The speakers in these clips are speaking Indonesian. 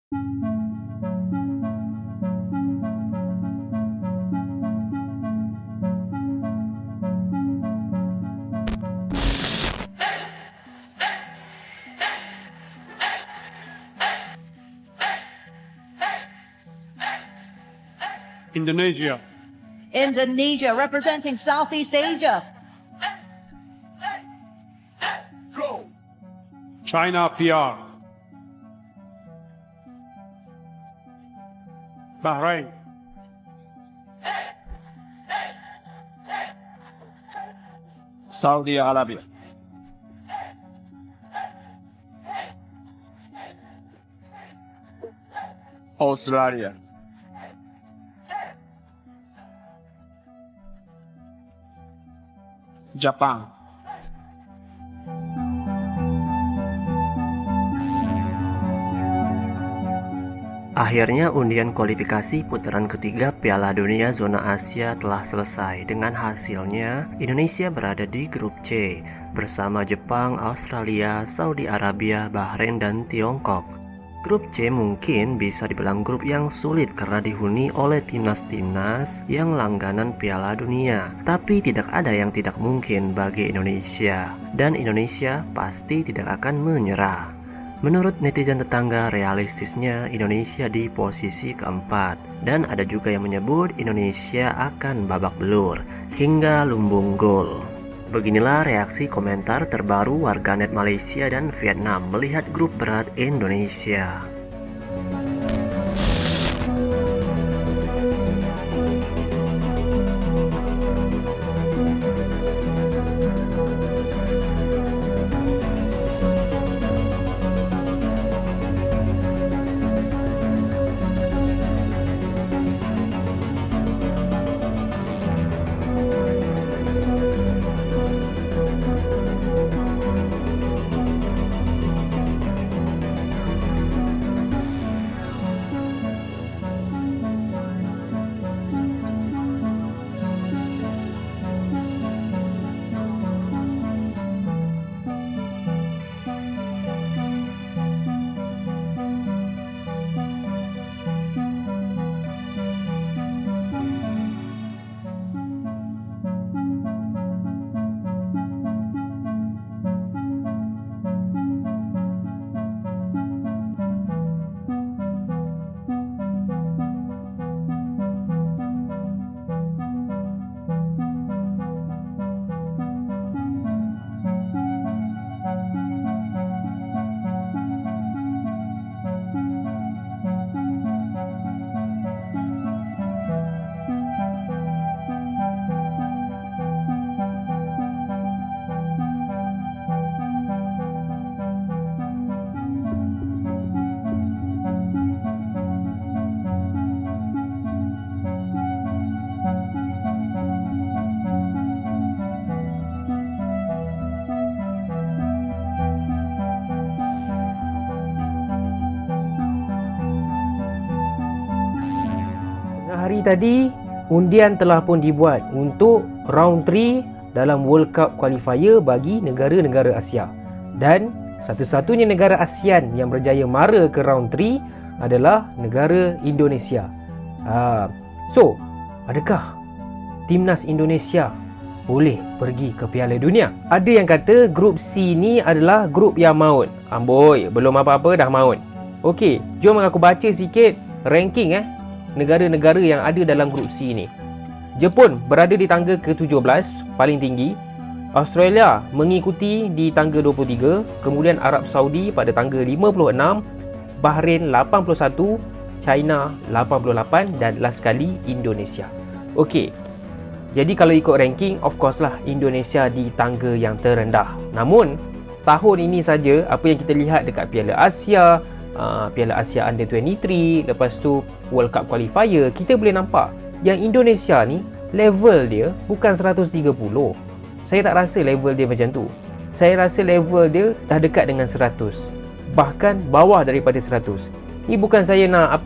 Indonesia. Indonesia, representing Southeast Asia. China PR. Bahrain. Saudi Arabia. Australia. Jepang. Akhirnya undian kualifikasi putaran ketiga Piala Dunia Zona Asia telah selesai. Dengan hasilnya, Indonesia berada di grup C bersama Jepang, Australia, Saudi Arabia, Bahrain, dan Tiongkok. Grup C mungkin bisa dibilang grup yang sulit karena dihuni oleh timnas-timnas yang langganan Piala Dunia. Tapi tidak ada yang tidak mungkin bagi Indonesia, dan Indonesia pasti tidak akan menyerah. Menurut netizen tetangga, realistisnya Indonesia di posisi keempat, dan ada juga yang menyebut Indonesia akan babak belur hingga lumbung gol. Beginilah reaksi komentar terbaru warganet Malaysia dan Vietnam melihat grup berat Indonesia. Hari tadi, undian telah pun dibuat untuk round 3 dalam World Cup qualifier bagi negara-negara Asia. Dan satu-satunya negara ASEAN yang berjaya mara ke round 3 adalah negara Indonesia. So, adakah timnas Indonesia boleh pergi ke Piala Dunia? Ada yang kata grup C ni adalah grup yang maut. Amboi, belum apa-apa dah maut. Okey, jom aku baca sikit ranking negara-negara yang ada dalam grup C ni. Jepun berada di tangga ke-17 paling tinggi. Australia mengikuti di tangga 23, kemudian Arab Saudi pada tangga 56, Bahrain 81, China 88 dan last sekali Indonesia. Okey. Jadi kalau ikut ranking, of course lah Indonesia di tangga yang terendah. Namun tahun ini saja apa yang kita lihat dekat Piala Asia, Piala Asia Under 23, lepas tu World Cup Qualifier, kita boleh nampak yang Indonesia ni level dia bukan 130. Saya tak rasa level dia macam tu. Saya rasa level dia dah dekat dengan 100. Bahkan bawah daripada 100. Ni bukan saya nak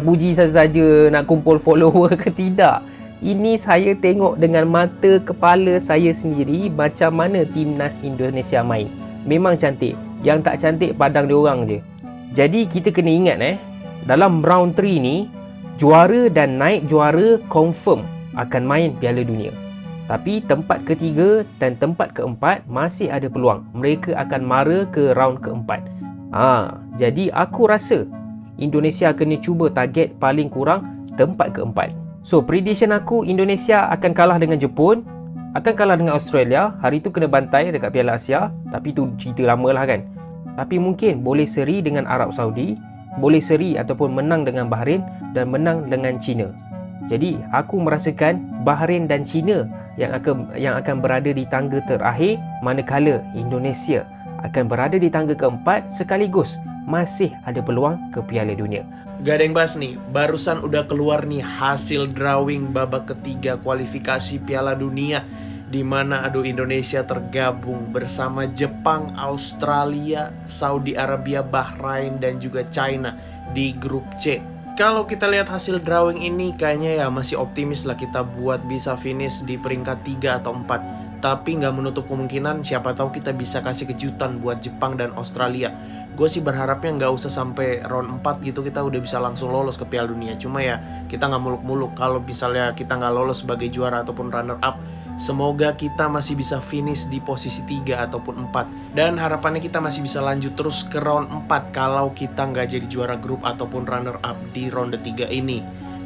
puji saja-saja, nak kumpul follower ke tidak. Ini saya tengok dengan mata kepala saya sendiri macam mana timnas Indonesia main. Memang cantik. Yang tak cantik padang diorang je. Jadi kita kena ingat dalam round 3 ni, juara dan naik juara confirm akan main Piala Dunia. Tapi tempat ketiga dan tempat keempat masih ada peluang. Mereka akan mara ke round keempat. Jadi aku rasa Indonesia kena cuba target paling kurang tempat keempat. So prediction aku, Indonesia akan kalah dengan Jepun, akan kalah dengan Australia. Hari tu kena bantai dekat Piala Asia, tapi tu cerita lama lah kan. Tapi mungkin boleh seri dengan Arab Saudi, boleh seri ataupun menang dengan Bahrain dan menang dengan China. Jadi aku merasakan Bahrain dan China yang akan berada di tangga terakhir, manakala Indonesia akan berada di tangga keempat sekaligus masih ada peluang ke Piala Dunia. Gak ada yang bahas nih, barusan udah keluar nih hasil drawing babak ketiga kualifikasi Piala Dunia, di mana Indonesia tergabung bersama Jepang, Australia, Saudi Arabia, Bahrain dan juga China di grup C. Kalau kita lihat hasil drawing ini kayaknya ya masih optimis lah kita buat bisa finish di peringkat 3 atau 4. Tapi nggak menutup kemungkinan siapa tahu kita bisa kasih kejutan buat Jepang dan Australia. Gue sih berharapnya nggak usah sampai round 4 gitu kita udah bisa langsung lolos ke Piala Dunia. Cuma ya kita nggak muluk-muluk kalau misalnya kita nggak lolos sebagai juara ataupun runner up. Semoga kita masih bisa finish di posisi 3 ataupun 4. Dan harapannya kita masih bisa lanjut terus ke round 4 kalau kita nggak jadi juara grup ataupun runner up di ronde 3 ini.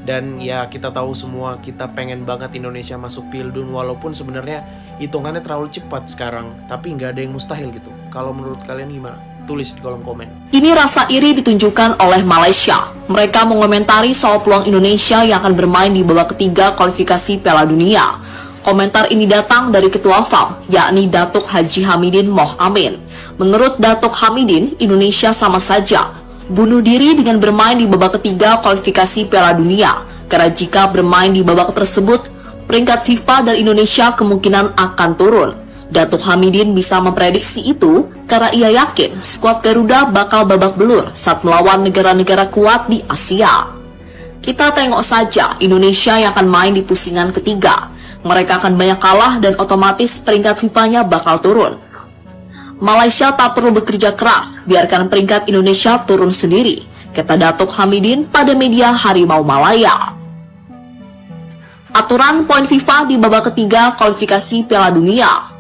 Dan ya kita tahu semua kita pengen banget Indonesia masuk Pildun, walaupun sebenarnya hitungannya terlalu cepat sekarang. Tapi nggak ada yang mustahil gitu. Kalau menurut kalian gimana? Tulis di kolom komen. Ini rasa iri ditunjukkan oleh Malaysia. Mereka mengomentari soal peluang Indonesia yang akan bermain di babak ketiga kualifikasi Piala Dunia. Komentar ini datang dari Ketua FAM, yakni Datuk Haji Hamidin Moh Amin. Menurut Datuk Hamidin, Indonesia sama saja bunuh diri dengan bermain di babak ketiga kualifikasi Piala Dunia. Karena jika bermain di babak tersebut, peringkat FIFA dan Indonesia kemungkinan akan turun. Datuk Hamidin bisa memprediksi itu karena ia yakin skuad Garuda bakal babak belur saat melawan negara-negara kuat di Asia. Kita tengok saja Indonesia yang akan main di pusingan ketiga. Mereka akan banyak kalah dan otomatis peringkat FIFA-nya bakal turun. Malaysia tak perlu bekerja keras, biarkan peringkat Indonesia turun sendiri, kata Datuk Hamidin pada media Harimau Malaya. Aturan poin FIFA di babak ketiga kualifikasi Piala Dunia.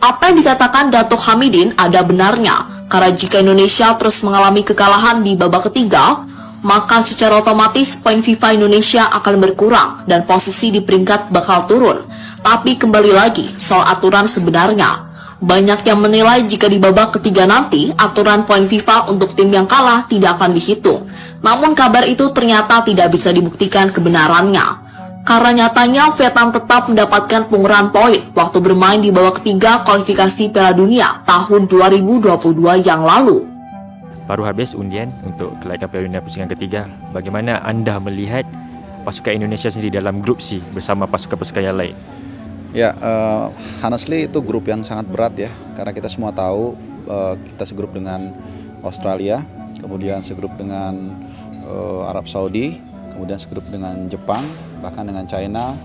Apa yang dikatakan Datuk Hamidin ada benarnya, karena jika Indonesia terus mengalami kekalahan di babak ketiga, maka secara otomatis poin FIFA Indonesia akan berkurang dan posisi di peringkat bakal turun. Tapi kembali lagi soal aturan sebenarnya. Banyak yang menilai jika di babak ketiga nanti aturan poin FIFA untuk tim yang kalah tidak akan dihitung. Namun kabar itu ternyata tidak bisa dibuktikan kebenarannya. Karena nyatanya Vietnam tetap mendapatkan pengurangan poin waktu bermain di babak ketiga kualifikasi Piala Dunia tahun 2022 yang lalu. Baru habis undian untuk kelaikan Piala Dunia pusingan ketiga. Bagaimana anda melihat pasukan Indonesia sendiri dalam grup C bersama pasukan-pasukan yang lain? Ya, honestly itu grup yang sangat berat ya. Karena kita semua tahu kita segrup dengan Australia, kemudian segrup dengan Arab Saudi, kemudian segrup dengan Jepang, bahkan dengan China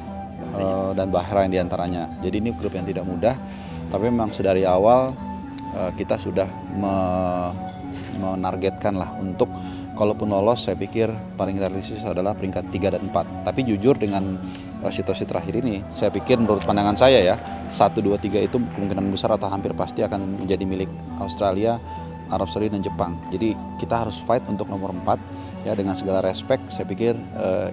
dan Bahrain diantaranya. Jadi ini grup yang tidak mudah. Tapi memang sedari awal kita sudah menargetkan lah untuk kalaupun lolos, saya pikir paling realistis adalah peringkat 3 dan 4. Tapi jujur dengan situasi terakhir ini, saya pikir menurut pandangan saya ya, 1, 2, 3 itu kemungkinan besar atau hampir pasti akan menjadi milik Australia, Arab Saudi dan Jepang. Jadi kita harus fight untuk nomor 4 ya, dengan segala respect. Saya pikir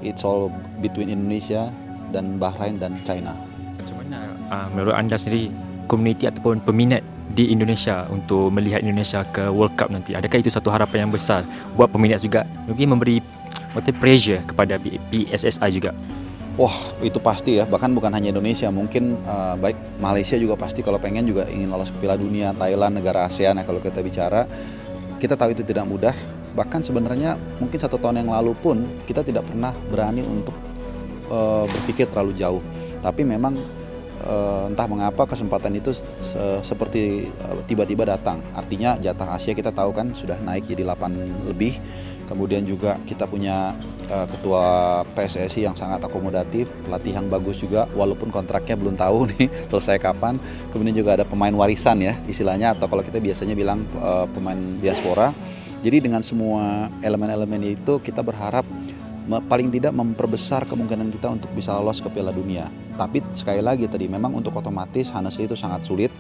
it's all between Indonesia dan Bahrain dan China. Macam mana menurut anda sendiri komuniti ataupun peminat di Indonesia untuk melihat Indonesia ke World Cup nanti? Adakah itu satu harapan yang besar buat peminat juga? Mungkin memberi pressure kepada PSSI juga. Wah, itu pasti ya, bahkan bukan hanya Indonesia, mungkin baik Malaysia juga pasti kalau pengen juga ingin lolos ke Piala Dunia, Thailand, negara ASEAN ya kalau kita bicara. Kita tahu itu tidak mudah, bahkan sebenarnya mungkin 1 tahun yang lalu pun kita tidak pernah berani untuk berpikir terlalu jauh. Tapi memang entah mengapa kesempatan itu seperti tiba-tiba datang. Artinya jatah Asia kita tahu kan sudah naik jadi 8 lebih. Kemudian juga kita punya ketua PSSI yang sangat akomodatif, pelatih yang bagus juga, walaupun kontraknya belum tahu nih selesai kapan. Kemudian juga ada pemain warisan ya istilahnya, atau kalau kita biasanya bilang pemain diaspora. Jadi dengan semua elemen-elemen itu kita berharap paling tidak memperbesar kemungkinan kita untuk bisa lolos ke Piala Dunia. Tapi sekali lagi tadi memang untuk otomatis honestly itu sangat sulit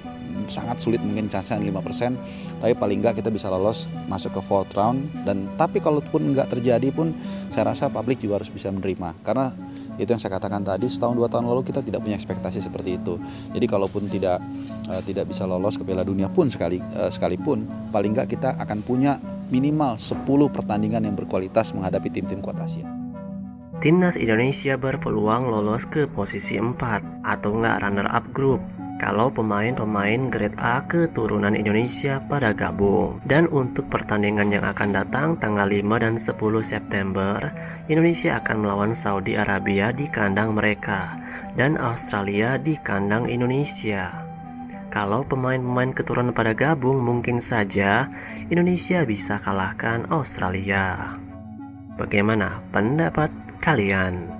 mungkin chance-nya 5%, tapi paling enggak kita bisa lolos masuk ke fourth round. Dan tapi kalaupun enggak terjadi pun saya rasa publik juga harus bisa menerima, karena itu yang saya katakan tadi, setahun 2 tahun lalu kita tidak punya ekspektasi seperti itu. Jadi kalaupun tidak bisa lolos ke Piala Dunia pun sekalipun paling enggak kita akan punya minimal 10 pertandingan yang berkualitas menghadapi tim-tim kuat Asia. Timnas Indonesia berpeluang lolos ke posisi 4 atau enggak runner-up group kalau pemain-pemain grade A keturunan Indonesia pada gabung. Dan untuk pertandingan yang akan datang tanggal 5 dan 10 September, Indonesia akan melawan Saudi Arabia di kandang mereka dan Australia di kandang Indonesia. Kalau pemain-pemain keturunan pada gabung, mungkin saja Indonesia bisa kalahkan Australia. Bagaimana pendapat kalian?